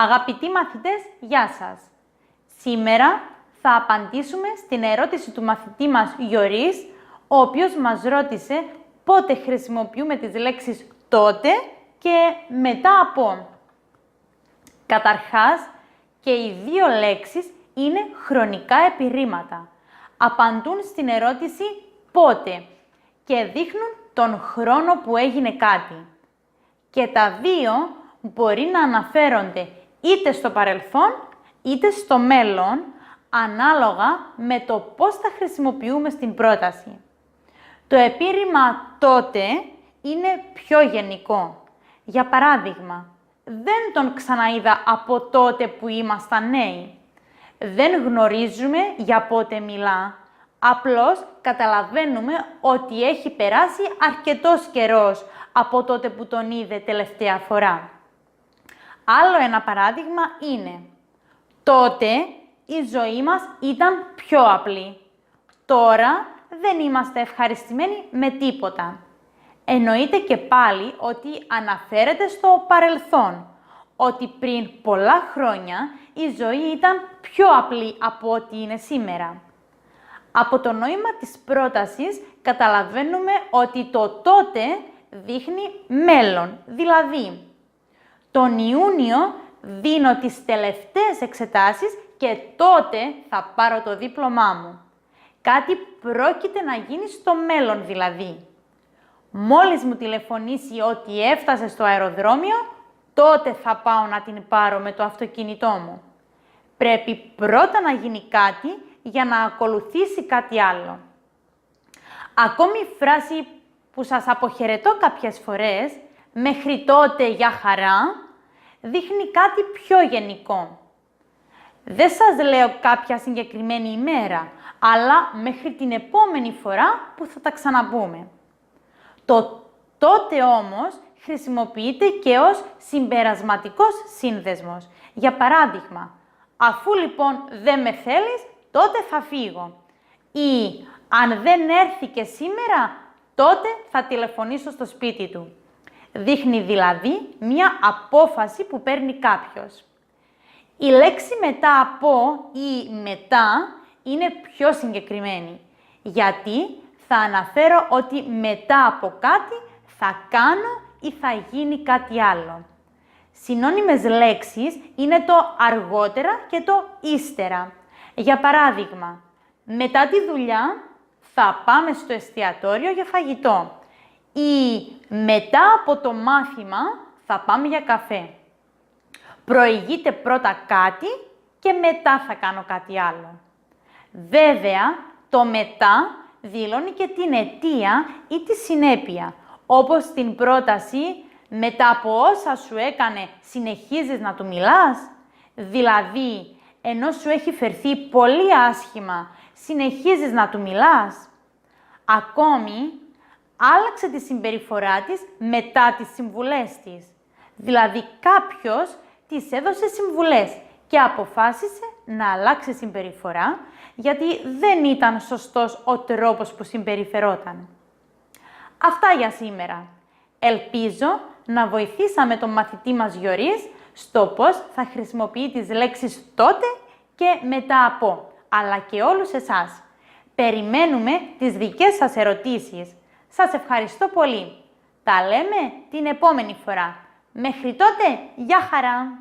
Αγαπητοί μαθητές, γεια σας! Σήμερα θα απαντήσουμε στην ερώτηση του μαθητή μας Γιωρίς, ο οποίος μας ρώτησε πότε χρησιμοποιούμε τις λέξεις τότε και μετά από. Καταρχάς, και οι δύο λέξεις είναι χρονικά επιρρήματα. Απαντούν στην ερώτηση πότε και δείχνουν τον χρόνο που έγινε κάτι. Και τα δύο μπορεί να αναφέρονται είτε στο παρελθόν είτε στο μέλλον, ανάλογα με το πώς τα χρησιμοποιούμε στην πρόταση. Το επίρρημα τότε είναι πιο γενικό. Για παράδειγμα, δεν τον ξαναείδα από τότε που ήμασταν νέοι. Δεν γνωρίζουμε για πότε μιλά, απλώς καταλαβαίνουμε ότι έχει περάσει αρκετός καιρός από τότε που τον είδε τελευταία φορά. Άλλο ένα παράδειγμα είναι τότε η ζωή μας ήταν πιο απλή. Τώρα δεν είμαστε ευχαριστημένοι με τίποτα. Εννοείται και πάλι ότι αναφέρεται στο παρελθόν, ότι πριν πολλά χρόνια η ζωή ήταν πιο απλή από ό,τι είναι σήμερα. Από το νόημα της πρότασης καταλαβαίνουμε ότι το τότε δείχνει μέλλον, δηλαδή τον Ιούνιο δίνω τις τελευταίες εξετάσεις και τότε θα πάρω το δίπλωμά μου. Κάτι πρόκειται να γίνει στο μέλλον δηλαδή. Μόλις μου τηλεφωνήσει ότι έφτασε στο αεροδρόμιο, τότε θα πάω να την πάρω με το αυτοκίνητό μου. Πρέπει πρώτα να γίνει κάτι για να ακολουθήσει κάτι άλλο. Ακόμη η φράση που σας αποχαιρετώ κάποιες φορές, μέχρι τότε για χαρά, δείχνει κάτι πιο γενικό. Δεν σας λέω κάποια συγκεκριμένη ημέρα, αλλά μέχρι την επόμενη φορά που θα τα ξαναπούμε. Το τότε όμως χρησιμοποιείται και ως συμπερασματικός σύνδεσμος. Για παράδειγμα, αφού λοιπόν δεν με θέλεις, τότε θα φύγω. Ή αν δεν έρθει και σήμερα, τότε θα τηλεφωνήσω στο σπίτι του. Δείχνει δηλαδή μία απόφαση που παίρνει κάποιος. Η λέξη μετά από ή μετά είναι πιο συγκεκριμένη, γιατί θα αναφέρω ότι μετά από κάτι θα κάνω ή θα γίνει κάτι άλλο. Συνώνυμες λέξεις είναι το αργότερα και το ύστερα. Για παράδειγμα, μετά τη δουλειά θα πάμε στο εστιατόριο για φαγητό ή μετά από το μάθημα θα πάμε για καφέ. Προηγείται πρώτα κάτι και μετά θα κάνω κάτι άλλο. Βέβαια, το μετά δηλώνει και την αιτία ή τη συνέπεια, όπως στην πρόταση «Μετά από όσα σου έκανε, συνεχίζεις να του μιλάς», δηλαδή, ενώ σου έχει φερθεί πολύ άσχημα, συνεχίζεις να του μιλάς. Ακόμη, άλλαξε τη συμπεριφορά της μετά τις συμβουλές της. Δηλαδή, κάποιος της έδωσε συμβουλές και αποφάσισε να αλλάξει συμπεριφορά, γιατί δεν ήταν σωστός ο τρόπος που συμπεριφερόταν. Αυτά για σήμερα. Ελπίζω να βοηθήσαμε τον μαθητή μας Γιωρίς στο πώς θα χρησιμοποιεί τις λέξεις τότε και μετά από, αλλά και όλους εσάς. Περιμένουμε τις δικές σας ερωτήσεις. Σας ευχαριστώ πολύ. Τα λέμε την επόμενη φορά. Μέχρι τότε, γεια χαρά!